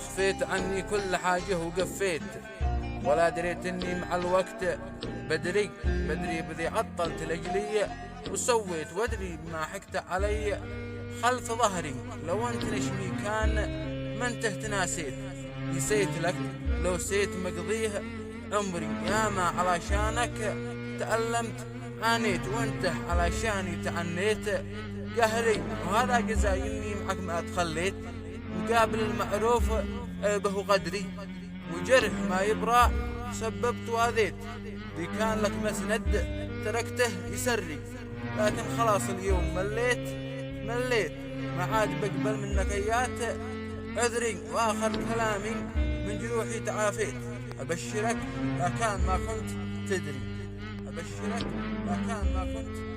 أخفيت عني كل حاجة وقفيت، ولا دريت إني مع الوقت بدري بذي عطلت لأجلي وسويت وادري بما حكت علي خلف ظهري. لو أنت نشمي كان ما انت تناسيت، نسيت لك لو سيت مقضيه عمري، يا ما علشانك تألمت عانيت، وانت علشاني تعنيت قهري. وهذا جزاي اني معك ما تخليت، مقابل المعروف عيبه قدري، وجرح ما يبرى سببت واذيت. دي كان لك مسند تركته يسري، لكن خلاص اليوم مليت ما عاد بقبل منك ايات عذري. واخر كلامي من جروحي تعافيت، ابشرك لا كان ما كنت تدري، ابشرك لا كان ما كنت